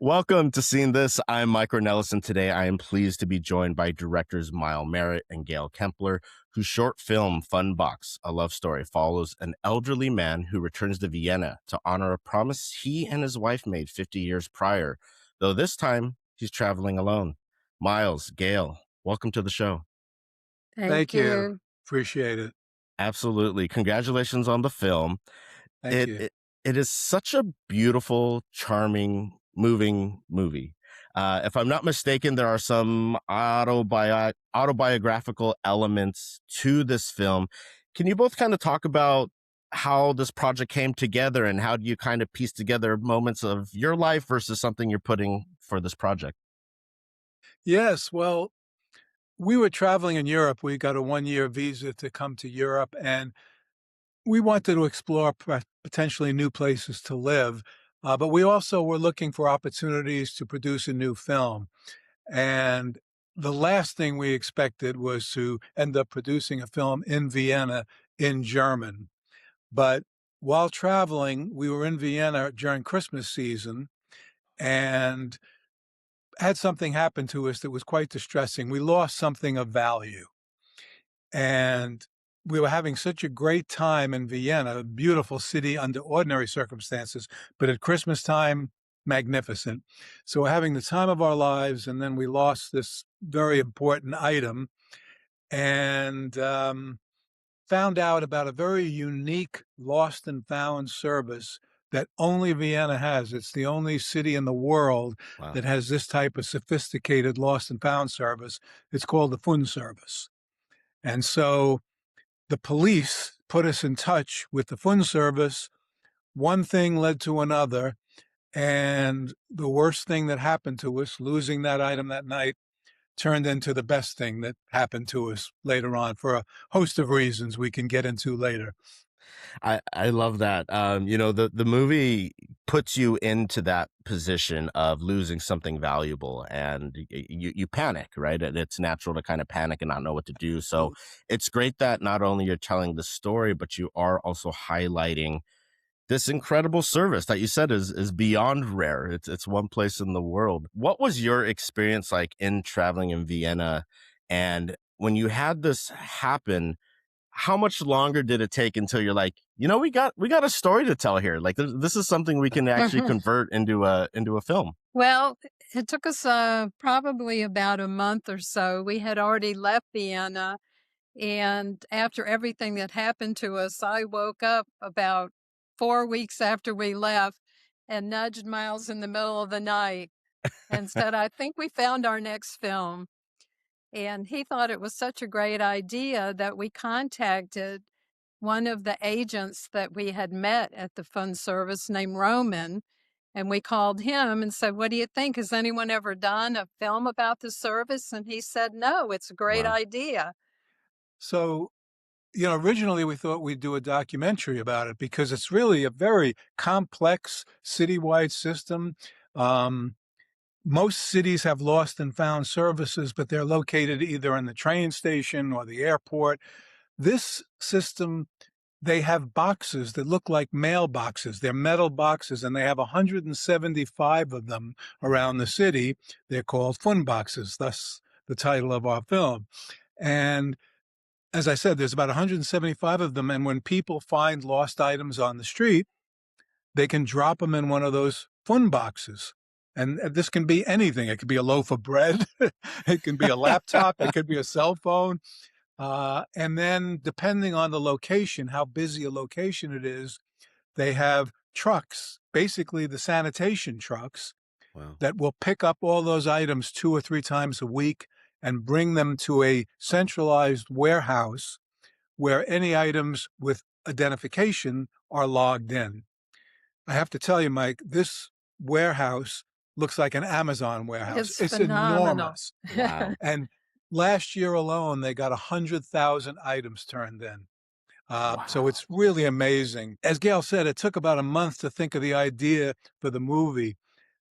Welcome to Seeing This. I'm Mike Ornelas, and today I am pleased to be joined by directors Merritt and Gail Kempler, whose short film Fundbox, a love story, follows an elderly man who returns to Vienna to honor a promise he and his wife made 50 years prior, though this time he's traveling alone. Miles, Gail, welcome to the show. Thank Thank you. you. Appreciate it. Absolutely. Congratulations on the film. Thank It you. it, it is such a beautiful, charming, moving movie. If I'm not mistaken, there are some autobiographical elements to this film. Can you both kind of talk about how this project came together and how do you kind of piece together moments of your life versus something you're putting for this project? Yes, well, we were traveling in Europe. We got a one-year visa to come to Europe, and we wanted to explore potentially new places to live, but we also were looking for opportunities to produce a new film. And the last thing we expected was to end up producing a film in Vienna in German. But while traveling, we were in Vienna during Christmas season, and had something happen to us that was quite distressing. We lost something of value. And we were having such a great time in Vienna, a beautiful city under ordinary circumstances, but at Christmas time, magnificent. So we're having the time of our lives, and then we lost this very important item and found out about a very unique lost and found service that only Vienna has. It's the only city in the world Wow. that has this type of sophisticated lost and found service. It's called the Fund Service. And so the police put us in touch with the Fund Service. One thing led to another. And the worst thing that happened to us, losing that item that night, turned into the best thing that happened to us later on for a host of reasons we can get into later. I love that. The movie puts you into that position of losing something valuable and you panic, right? And it's natural to kind of panic and not know what to do. So it's great that not only you're telling the story, but you are also highlighting this incredible service that you said is beyond rare. It's one place in the world. What was your experience like in traveling in Vienna? And when you had this happen, how much longer did it take until you're like, we got a story to tell here. Like this is something we can actually convert into a film. Well, it took us probably about a month or so. We had already left Vienna, and after everything that happened to us, I woke up about 4 weeks after we left and nudged Miles in the middle of the night and said, I think we found our next film. And he thought it was such a great idea that we contacted one of the agents that we had met at the Fund Service named Roman. And we called him and said, what do you think? Has anyone ever done a film about the service? And he said, no, it's a great Wow. idea. So, originally we thought we'd do a documentary about it because it's really a very complex citywide system. Most cities have lost and found services, but they're located either in the train station or the airport. This system, they have boxes that look like mailboxes. They're metal boxes, and they have 175 of them around the city. They're called Fundboxes, thus the title of our film. And as I said, there's about 175 of them. And when people find lost items on the street, they can drop them in one of those Fund boxes. And this can be anything. It could be a loaf of bread. It can be a laptop. It could be a cell phone. And then depending on the location, how busy a location it is, they have trucks, basically the sanitation trucks, Wow. that will pick up all those items 2 or 3 times a week and bring them to a centralized warehouse where any items with identification are logged in. I have to tell you, Mike, this warehouse looks like an Amazon warehouse. It's It's phenomenal. enormous. Wow. And last year alone, they got 100,000 items turned in. So Wow. it's really amazing. As Gail said, it took about a month to think of the idea for the movie.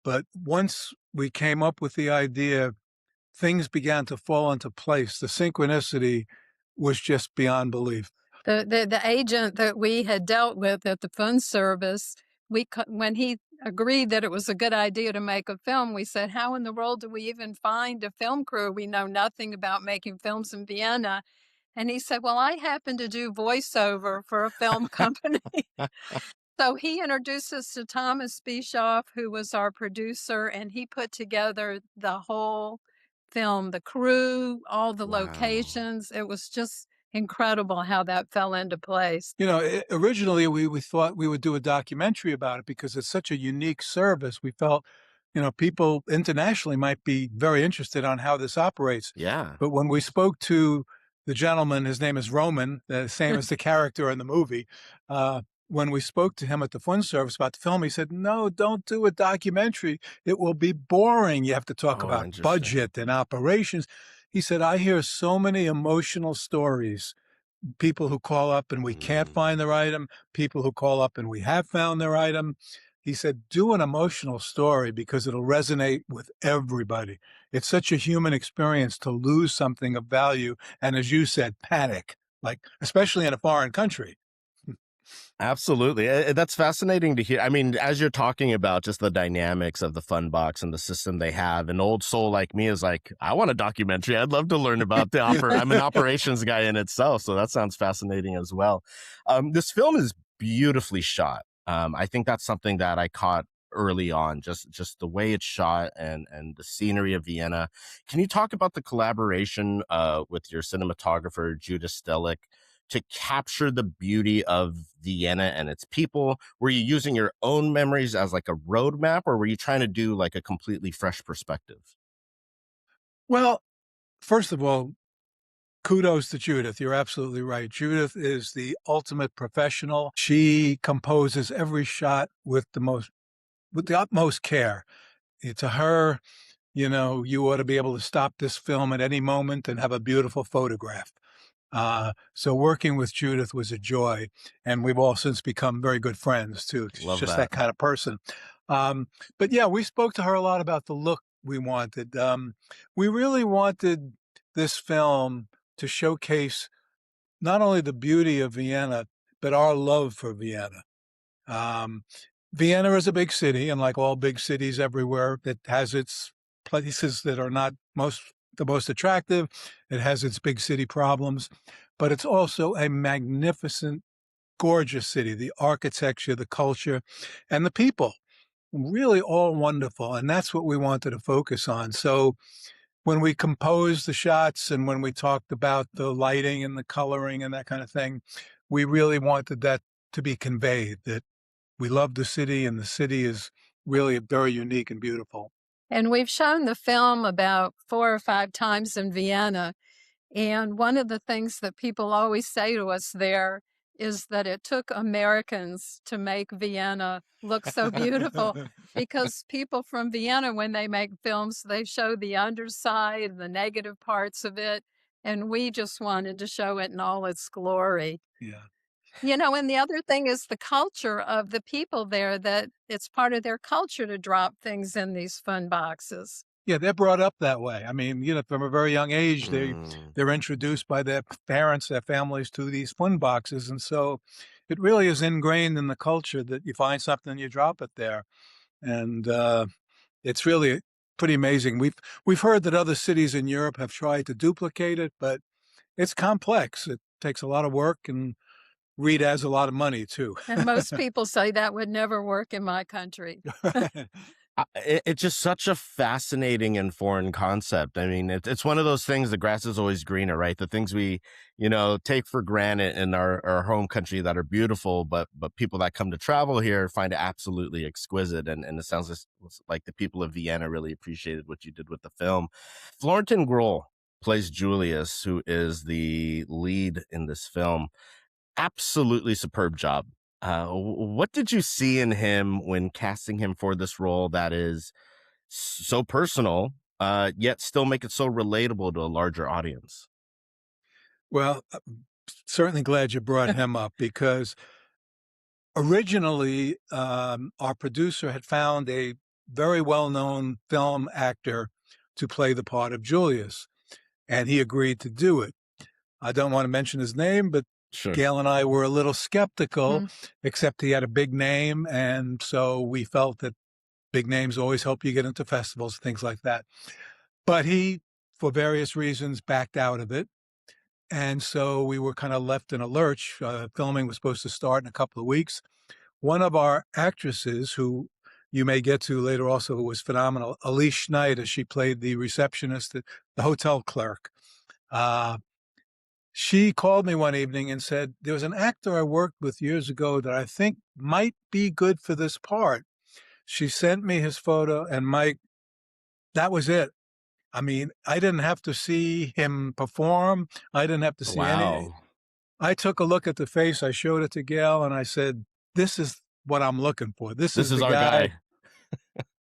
But once we came up with the idea, things began to fall into place. The synchronicity was just beyond belief. The agent that we had dealt with at the Fund Service, when he agreed that it was a good idea to make a film, we said, how in the world do we even find a film crew? We know nothing about making films in Vienna. And he said, well, I happen to do voiceover for a film company. So he introduced us to Thomas Bischoff, who was our producer, and he put together the whole film, the crew, all the Wow. locations. It was just incredible how that fell into place. You know, originally we thought we would do a documentary about it because it's such a unique service. We felt, you know, people internationally might be very interested on how this operates. Yeah. But when we spoke to the gentleman, his name is Roman, the same as the character in the movie. When we spoke to him at the Fund Service about the film, he said, "No, don't do a documentary. It will be boring. You have to talk Oh, about interesting. budget and operations." He said, "I hear so many emotional stories, people who call up and we can't find Mm. their item, people who call up and we have found their item." He said, "Do an emotional story because it'll resonate with everybody. It's such a human experience to lose something of value. And as you said, panic, like, especially in a foreign country." Absolutely. That's fascinating to hear. I mean, as you're talking about just the dynamics of the Fundbox and the system they have, an old soul like me is like, I want a documentary. I'd love to learn about the I'm an operations guy in itself. So that sounds fascinating as well. This film is beautifully shot. I think that's something that I caught early on, just the way it's shot and the scenery of Vienna. Can you talk about the collaboration with your cinematographer, Judah Stellick, to capture the beauty of Vienna and its people? Were you using your own memories as like a roadmap, or were you trying to do like a completely fresh perspective? Well, first of all, kudos to Judith. You're absolutely right. Judith is the ultimate professional. She composes every shot with the utmost care. To her, you know, you ought to be able to stop this film at any moment and have a beautiful photograph. So working with Judith was a joy, and we've all since become very good friends too. She's Love just that. that kind of person. But yeah, we spoke to her a lot about the look we wanted. We really wanted this film to showcase not only the beauty of Vienna, but our love for Vienna. Um, Vienna is a big city, and like all big cities everywhere, it has its places that are not the most attractive. It has its big city problems, but it's also a magnificent, gorgeous city. The architecture, the culture, and the people, really all wonderful. And that's what we wanted to focus on. So when we composed the shots and when we talked about the lighting and the coloring and that kind of thing, we really wanted that to be conveyed, that we love the city, and the city is really very unique and beautiful. And we've shown the film about 4 or 5 times in Vienna. And one of the things that people always say to us there is that it took Americans to make Vienna look so beautiful, because people from Vienna, when they make films, they show the underside, the negative parts of it. And we just wanted to show it in all its glory. Yeah. You know, and the other thing is the culture of the people there, that it's part of their culture to drop things in these fun boxes. Yeah, they're brought up that way. I mean, you know, from a very young age, Mm. they're introduced by their parents, their families to these fun boxes, and so it really is ingrained in the culture that you find something, you drop it there, and it's really pretty amazing. We've heard that other cities in Europe have tried to duplicate it, but it's complex. It takes a lot of work, and Reed has a lot of money too. And most people say that would never work in my country. It's just such a fascinating and foreign concept. I mean, it's one of those things, the grass is always greener, right? The things we, take for granted in our home country that are beautiful, but people that come to travel here find it absolutely exquisite. And it sounds like the people of Vienna really appreciated what you did with the film. Florentin Groll plays Julius, who is the lead in this film. Absolutely superb job. What did you see in him when casting him for this role that is so personal, yet still make it so relatable to a larger audience? Well, certainly glad you brought him up because originally, our producer had found a very well-known film actor to play the part of Julius, and he agreed to do it. I don't want to mention his name, but Sure. Gail and I were a little skeptical, Mm. except he had a big name, and so we felt that big names always help you get into festivals, things like that. But he, for various reasons, backed out of it. And so we were kind of left in a lurch. Filming was supposed to start in a couple of weeks. One of our actresses, who you may get to later also, who was phenomenal, Elise Schneider, she played the receptionist at the hotel clerk. Uh, she called me one evening and said, there was an actor I worked with years ago that I think might be good for this part. She sent me his photo, and Mike, that was it. I mean, I didn't have to see him perform. I didn't have to see any. Wow. I took a look at the face. I showed it to Gail, and I said, this is what I'm looking for. This This is is the our guy. guy.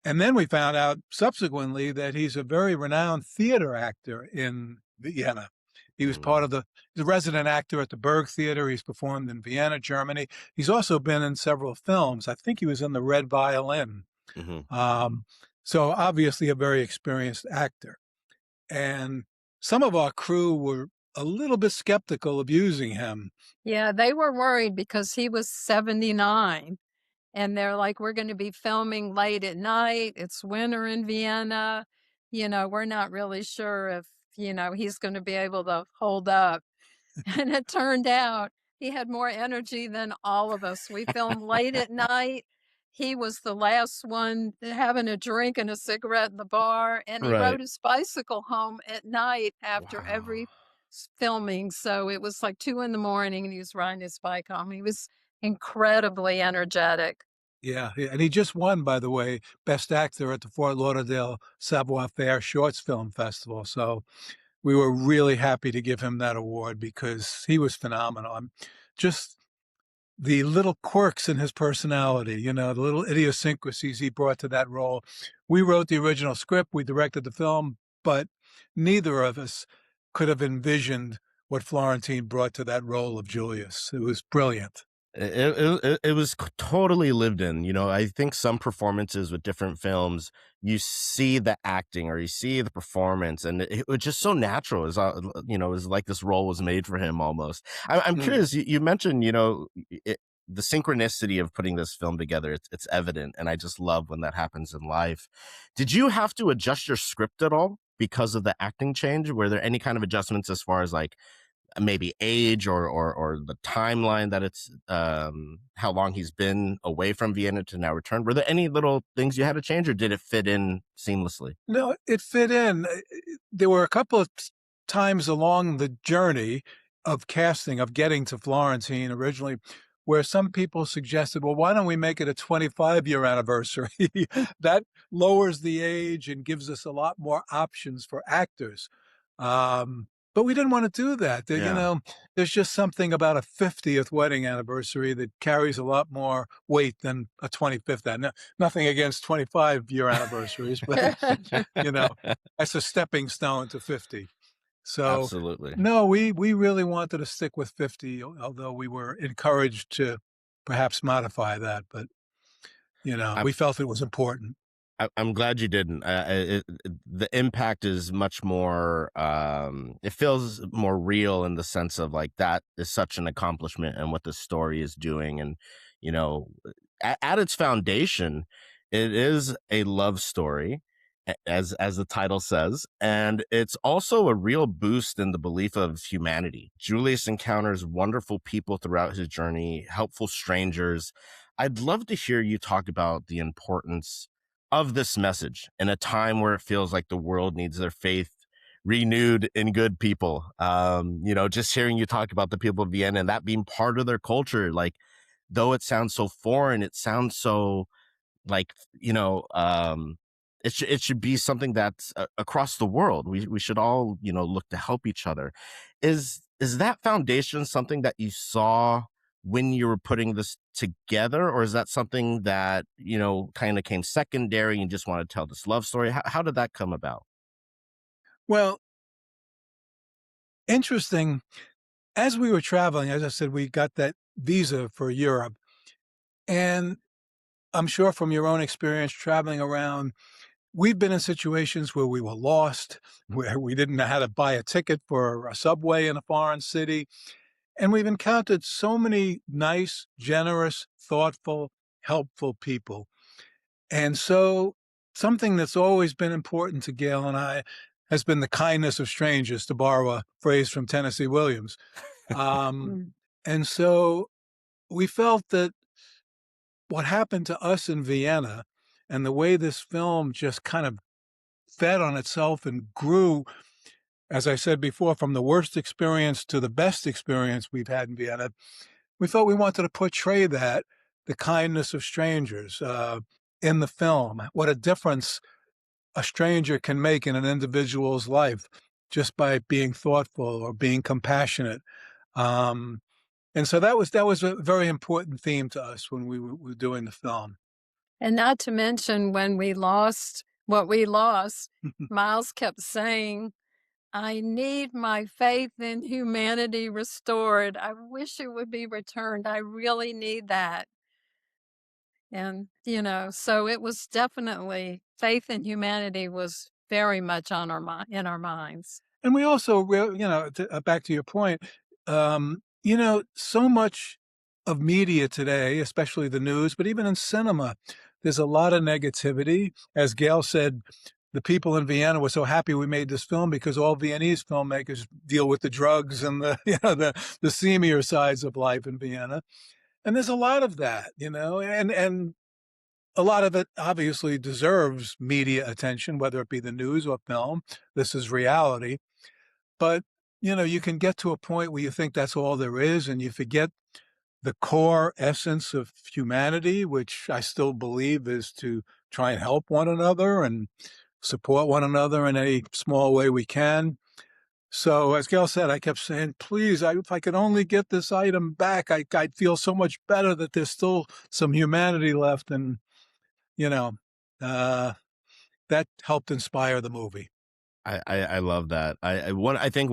And then we found out subsequently that he's a very renowned theater actor in Vienna. He was part Mm, of the resident actor at the Berg Theater. He's performed in Vienna, Germany. He's also been in several films. I think he was in The Red Violin. mhm. Um, so obviously a very experienced actor. And some of our crew were a little bit skeptical of using him. Yeah, they were worried because he was 79. And they're like, we're going to be filming late at night. It's winter in Vienna. We're not really sure if, he's going to be able to hold up. And it turned out he had more energy than all of us. We filmed late at night. He was the last one having a drink and a cigarette in the bar, and he Right. rode his bicycle home at night after Wow. every filming. So it was like 2 in the morning, and he was riding his bike home. He was incredibly energetic. Yeah, and he just won, by the way, Best Actor at the Fort Lauderdale Savoir Faire Shorts Film Festival. So we were really happy to give him that award because he was phenomenal. Just the little quirks in his personality, the little idiosyncrasies he brought to that role. We wrote the original script, we directed the film, but neither of us could have envisioned what Florentin brought to that role of Julius. It was brilliant. It was totally lived in. I think some performances with different films, you see the acting or you see the performance, and it was just so natural. It was like this role was made for him almost. I'm Mm. curious. You mentioned, the synchronicity of putting this film together. It's evident, and I just love when that happens in life. Did you have to adjust your script at all because of the acting change? Were there any kind of adjustments as far as like maybe age or the timeline that it's how long he's been away from Vienna to now return? Were there any little things you had to change, or did it fit in seamlessly? No, it fit in. There were a couple of times along the journey of casting, of getting to Florentine originally, where some people suggested, well, why don't we make it a 25-year anniversary? That lowers the age and gives us a lot more options for actors. But we didn't want to do that. Yeah. There's just something about a 50th wedding anniversary that carries a lot more weight than a 25th. Nothing against 25-year anniversaries, but you know, that's a stepping stone to 50. So Absolutely. no, we really wanted to stick with 50, although we were encouraged to perhaps modify that. But we felt it was important. I'm glad you didn't. The impact is much more. It feels more real in the sense of like that is such an accomplishment and what the story is doing, and you know, at its foundation, it is a love story, as the title says, and it's also a real boost in the belief of humanity. Julius encounters wonderful people throughout his journey, helpful strangers. I'd love to hear you talk about the importance of this message in a time where it feels like the world needs their faith renewed in good people. Just hearing you talk about the people of Vienna and that being part of their culture, like, though it sounds so foreign, it sounds so like, it should be something that's across the world. We should all, look to help each other. Is that foundation something that you saw when you were putting this together, or is that something that kind of came secondary and just want to tell this love story? How did that come about? Well, interesting. As we were traveling, as I said, we got that visa for Europe. And I'm sure from your own experience traveling around, we've been in situations where we were lost, where we didn't know how to buy a ticket for a subway in a foreign city. And we've encountered so many nice, generous, thoughtful, helpful people. And so something that's always been important to Gail and I has been the kindness of strangers, to borrow a phrase from Tennessee Williams. Um, Mm. and so we felt that what happened to us in Vienna and the way this film just kind of fed on itself and grew, as I said before, from the worst experience to the best experience we've had in Vienna, we felt we wanted to portray that, the kindness of strangers, in the film. What a difference a stranger can make in an individual's life just by being thoughtful or being compassionate. Um, and so that was a very important theme to us when we were doing the film. And not to mention when we lost what we lost, Miles kept saying, "I need my faith in humanity restored. I wish it would be returned. I really need that." And, so it was definitely faith in humanity was very much on in our minds. And we also, back to your point, so much of media today, especially the news, but even in cinema, there's a lot of negativity. As Gail said, the people in Vienna were so happy we made this film because all Viennese filmmakers deal with the drugs and the, the seamier sides of life in Vienna. And there's a lot of that, and a lot of it obviously deserves media attention, whether it be the news or film. This is reality. But, you can get to a point where you think that's all there is and you forget the core essence of humanity, which I still believe is to try and help one another and support one another in any small way we can. So, as Gail said, I kept saying, please, if I could only get this item back, I'd feel so much better that there's still some humanity left. And, you know, uh, that helped inspire the movie. I love that. I think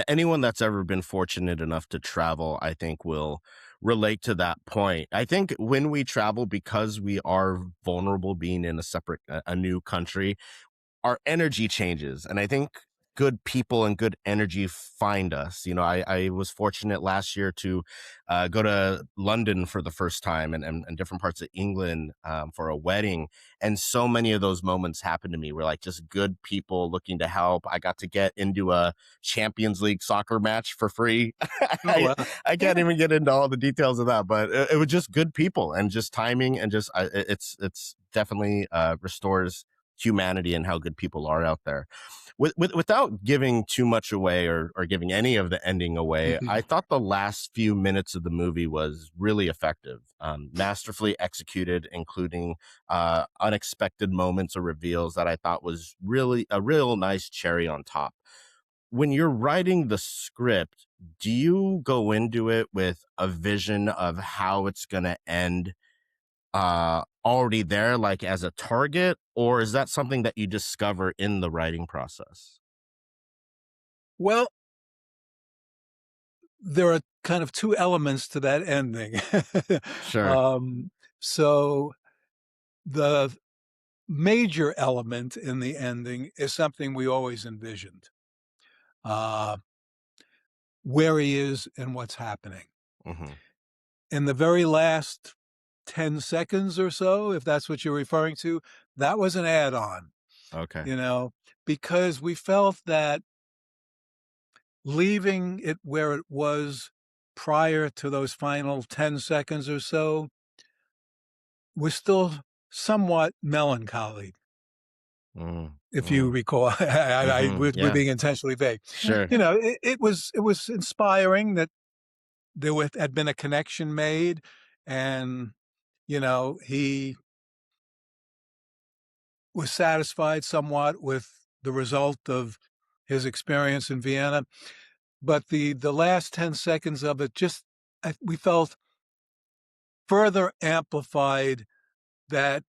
anyone that's ever been fortunate enough to travel, I think will relate to that point. I think when we travel, because we are vulnerable being in a new country, our energy changes. And I think good people and good energy find us. I was fortunate last year to go to London for the first time, and different parts of England for a wedding. And so many of those moments happened to me where, like, just good people looking to help. I got to get into a Champions League soccer match for free. Oh, I, well, I can't yeah. even get into all the details of that, but it was just good people and just timing, and just it's definitely restores humanity and how good people are out there. Without giving too much away, or giving any of the ending away, I thought the last few minutes of the movie was really effective, masterfully executed, including unexpected moments or reveals that I thought was really a real nice cherry on top. When you're writing the script, do you go into it with a vision of how it's going to end, already there, like as a target, or is that something that you discover in the writing process? Well, there are kind of two elements to that ending. Sure. um, so the major element in the ending is something we always envisioned, uh, where he is and what's happening. Hmm. In the very last 10 seconds or so, if that's what you're referring to, that was an add-on, Okay. you know, because we felt that leaving it where it was prior to those final 10 seconds or so was still somewhat melancholy, Mm, if you mm, recall. We're yeah, being intentionally vague. sure. It was inspiring that had been a connection made, and he was satisfied somewhat with the result of his experience in Vienna. But the last 10 seconds of it just, we felt, further amplified that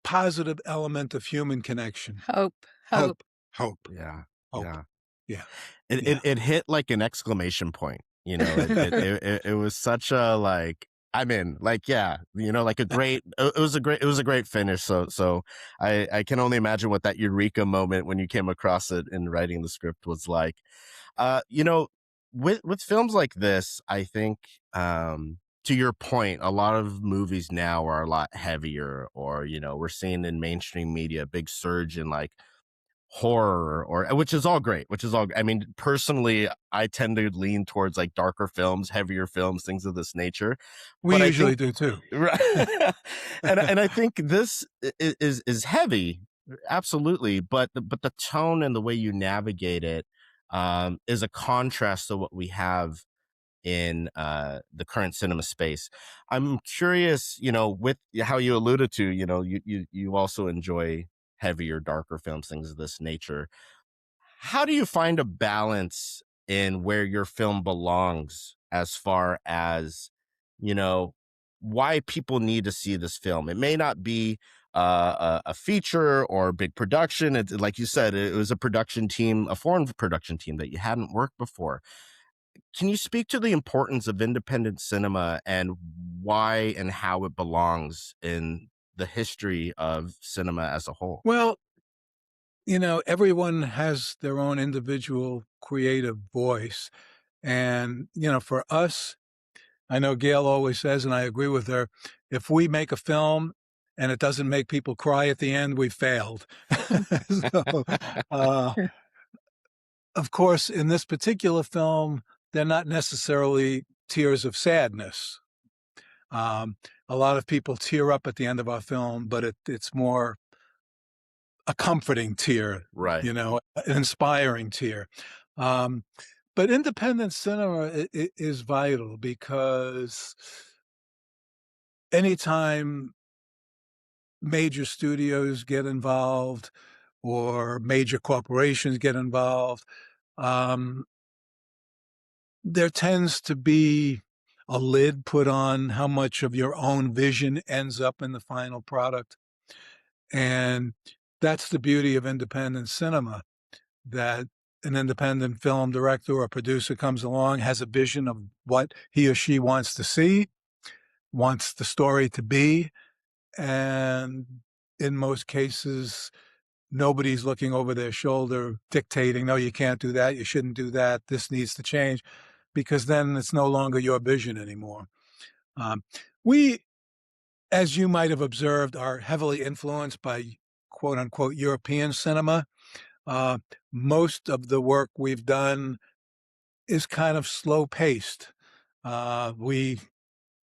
positive element of human connection. Hope, hope. Hope, hope, Yeah, hope. yeah. Yeah, It yeah. it it hit like an exclamation point. It was such a, like, I'm in, like, yeah, like a great, it was a great finish. So I can only imagine what that eureka moment when you came across it in writing the script was like. Uh, you know, with films like this, I think, to your point, a lot of movies now are a lot heavier, or we're seeing in mainstream media a big surge in like horror, or which is all great, I mean, personally, I tend to lean towards like darker films, heavier films, things of this nature. We But I think usually do too. right. And I think this is heavy, absolutely, but the tone and the way you navigate it is a contrast to what we have in the current cinema space. I'm curious, with how you alluded to, you also enjoy heavier, darker films, things of this nature. How do you find a balance in where your film belongs, as far as, you know, why people need to see this film? It may not be a feature or a big production. It's like you said, it was a production team, a foreign production team that you hadn't worked before. Can you speak to the importance of independent cinema and why and how it belongs in the history of cinema as a whole? Well, everyone has their own individual creative voice. And, for us, I know Gail always says, and I agree with her, if we make a film and it doesn't make people cry at the end, we failed. So, uh, of course, in this particular film, they're not necessarily tears of sadness. Um, a lot of people tear up at the end of our film, but it's more a comforting tear, Right. an inspiring tear. Um, but independent cinema is vital because anytime major studios get involved or major corporations get involved, um, there tends to be a lid put on how much of your own vision ends up in the final product. And that's the beauty of independent cinema, that an independent film director or producer comes along, has a vision of what he or she wants to see, wants the story to be, and in most cases, nobody's looking over their shoulder dictating, no, you can't do that, you shouldn't do that, this needs to change, because then it's no longer your vision anymore. We, as you might have observed, are heavily influenced by quote unquote European cinema. Uh, Most of the work we've done is kind of slow paced. We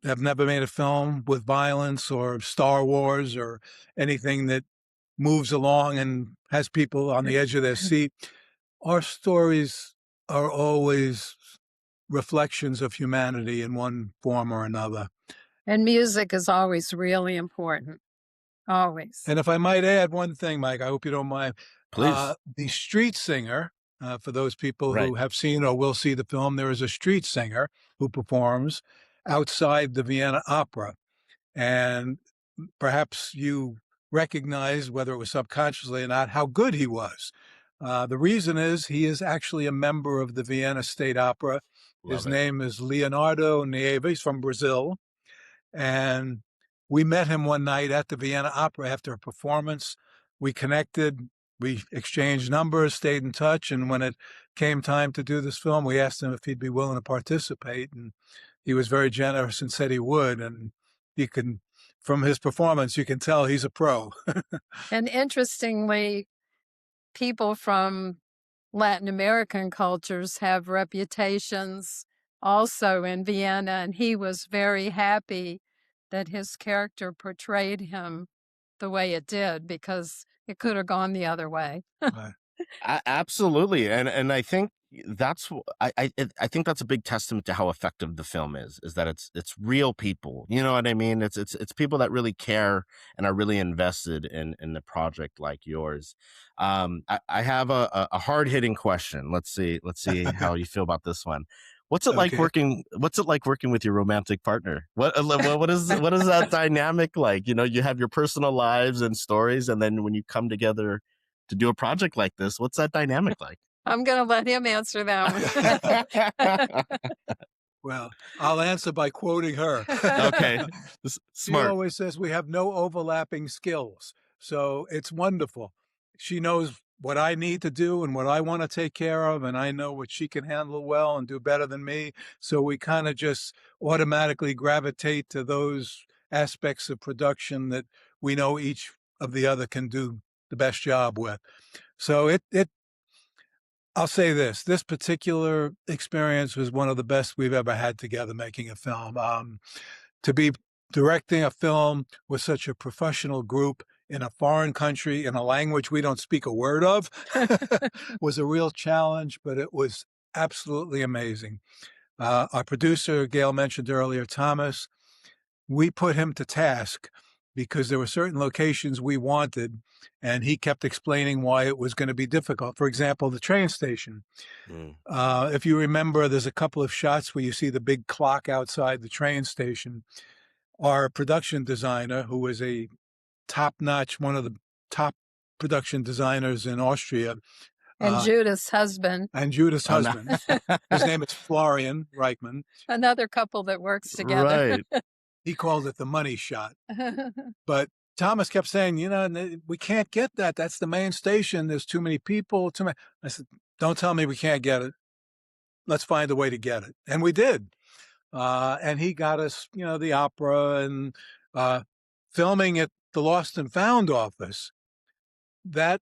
have never made a film with violence or Star Wars or anything that moves along and has people on the edge of their seat. Our stories are always reflections of humanity in one form or another. And music is always really important. Always. And if I might add one thing, Mike, I hope you don't mind. Please. The street singer, for those people Right. who have seen or will see the film, there is a street singer who performs outside the Vienna Opera. And perhaps you recognize, whether it was subconsciously or not, how good he was. The reason is he is actually a member of the Vienna State Opera. His Love it. name is Leonardo Nieve. He's from Brazil. And we met him one night at the Vienna Opera after a performance. We connected, we exchanged numbers, stayed in touch. And when it came time to do this film, we asked him if he'd be willing to participate. And he was very generous and said he would. And you can, from his performance, you can tell he's a pro. And interestingly, people from Latin American cultures have reputations also in Vienna, and he was very happy that his character portrayed him the way it did, because it could have gone the other way. Right. Absolutely, and I think I think that's a big testament to how effective the film is that it's real people. You know what I mean? It's people that really care and are really invested in the project like yours. I have a hard hitting question. Let's see how you feel about this one. Okay. What's it like working with your romantic partner? What is that dynamic like? You have your personal lives and stories, and then when you come together to do a project like this, what's that dynamic like? I'm going to let him answer that one. Well, I'll answer by quoting her. Okay, She smart. always says we have no overlapping skills. So it's wonderful. She knows what I need to do and what I want to take care of, and I know what she can handle well and do better than me. So we kind of just automatically gravitate to those aspects of production that we know each of the other can do the best job with. So I'll say this particular experience was one of the best we've ever had together making a film. To be directing a film with such a professional group in a foreign country in a language we don't speak a word of was a real challenge, but it was absolutely amazing. Our producer, Gail mentioned earlier, Thomas, we put him to task because there were certain locations we wanted, and he kept explaining why it was going to be difficult. For example, the train station. Mm. If you remember, there's a couple of shots where you see the big clock outside the train station. Our production designer, who was a top-notch, one of the top production designers in Austria, And Judith's husband. and Judith's Oh, no. husband, his name is Florian Reichman. Another couple that works together. Right. He called it the money shot. But Thomas kept saying, we can't get that. That's the main station. There's too many people. Too many. I said, don't tell me we can't get it. Let's find a way to get it. And we did. And he got us, the opera and filming at the Lost and Found office. That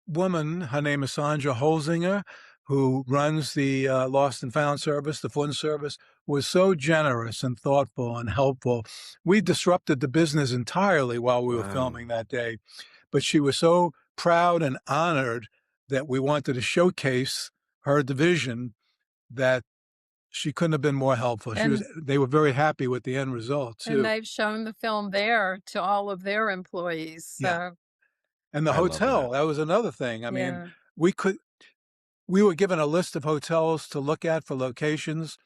woman, her name is Sandra Holzinger, who runs the Lost and Found service, the Fund service, was so generous and thoughtful and helpful. We disrupted the business entirely while we were filming that day, but she was so proud and honored that we wanted to showcase her division that she couldn't have been more helpful. They were very happy with the end result too. And they've shown the film there to all of their employees. So. Yeah. And the I love hotel, that was another thing. I mean, Yeah. we were given a list of hotels to look at for locations,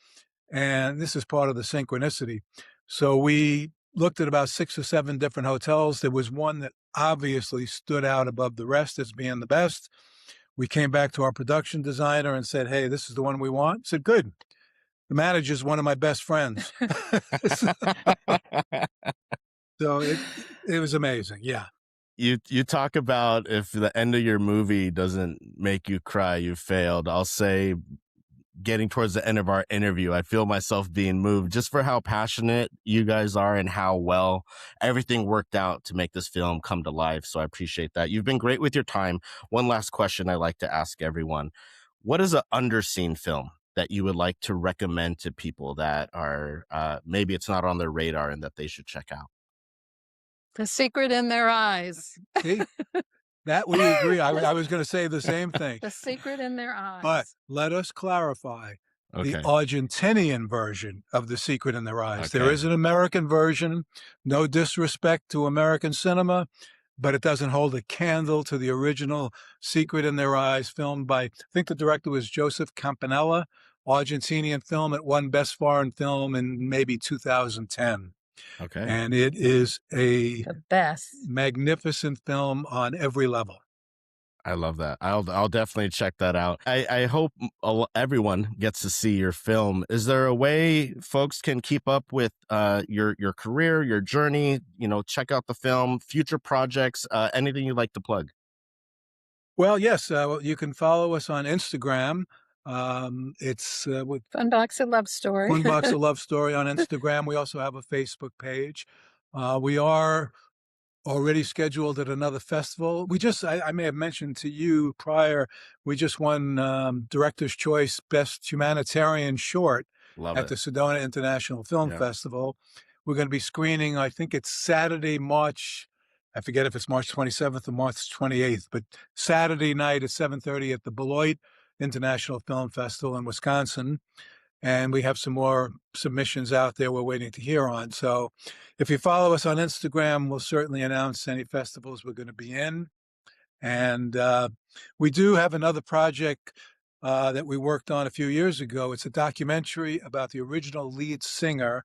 and this is part of the synchronicity. So we looked at about 6 or 7 different hotels. There was one that obviously stood out above the rest as being the best. We came back to our production designer and said, hey, this is the one we want. He said, good. The manager's one of my best friends. So it was amazing. Yeah. You talk about if the end of your movie doesn't make you cry, you failed. I'll say, getting towards the end of our interview, I feel myself being moved just for how passionate you guys are and how well everything worked out to make this film come to life. So I appreciate that. You've been great with your time. One last question I like to ask everyone. What is an underseen film that you would like to recommend to people that are maybe it's not on their radar and that they should check out? The Secret in Their Eyes. See, that we agree. I was going to say the same thing. The Secret in Their Eyes. But let us clarify Okay. the Argentinian version of The Secret in Their Eyes. Okay. There is an American version. No disrespect to American cinema, but it doesn't hold a candle to the original Secret in Their Eyes, filmed by, I think the director was Joseph Campanella, Argentinian film. It won Best Foreign Film in maybe 2010. Okay. And it is a The best. magnificent film on every level. I love that. I'll definitely check that out. I hope everyone gets to see your film. Is there a way folks can keep up with your career, your journey? Check out the film, future projects, anything you'd like to plug? Well, yes, you can follow us on Instagram. It's with Fundbox, a love story. Fundbox, a love story on Instagram. We also have a Facebook page. We are already scheduled at another festival. I may have mentioned to you prior, we just won Director's Choice Best Humanitarian Short at the Sedona International Film Festival. We're going to be screening, I think it's Saturday, I forget if it's March 27th or March 28th, but Saturday night at 7:30 at the Beloit International Film Festival in Wisconsin. And we have some more submissions out there we're waiting to hear on. So if you follow us on Instagram, we'll certainly announce any festivals we're going to be in. And we do have another project that we worked on a few years ago. It's a documentary about the original lead singer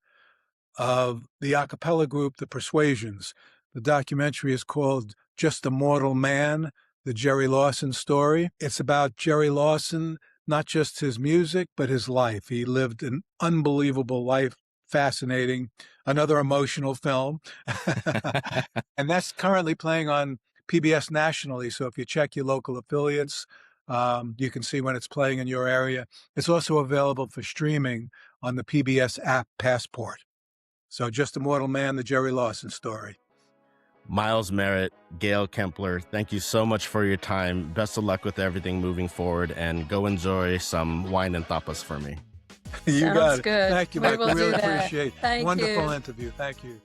of the a cappella group, The Persuasions. The documentary is called Just a Mortal Man, the Jerry Lawson story. It's about Jerry Lawson, not just his music, but his life. He lived an unbelievable life, fascinating, another emotional film. And that's currently playing on PBS nationally. So if you check your local affiliates, you can see when it's playing in your area. It's also available for streaming on the PBS app Passport. So Just a Mortal Man, the Jerry Lawson story. Miles Merritt, Gail Kempler, thank you so much for your time. Best of luck with everything moving forward, and go enjoy some wine and tapas for me. You got Sounds it. good. Thank you, We Mike. will We do really that. appreciate it. Thank Wonderful you. interview. Thank you.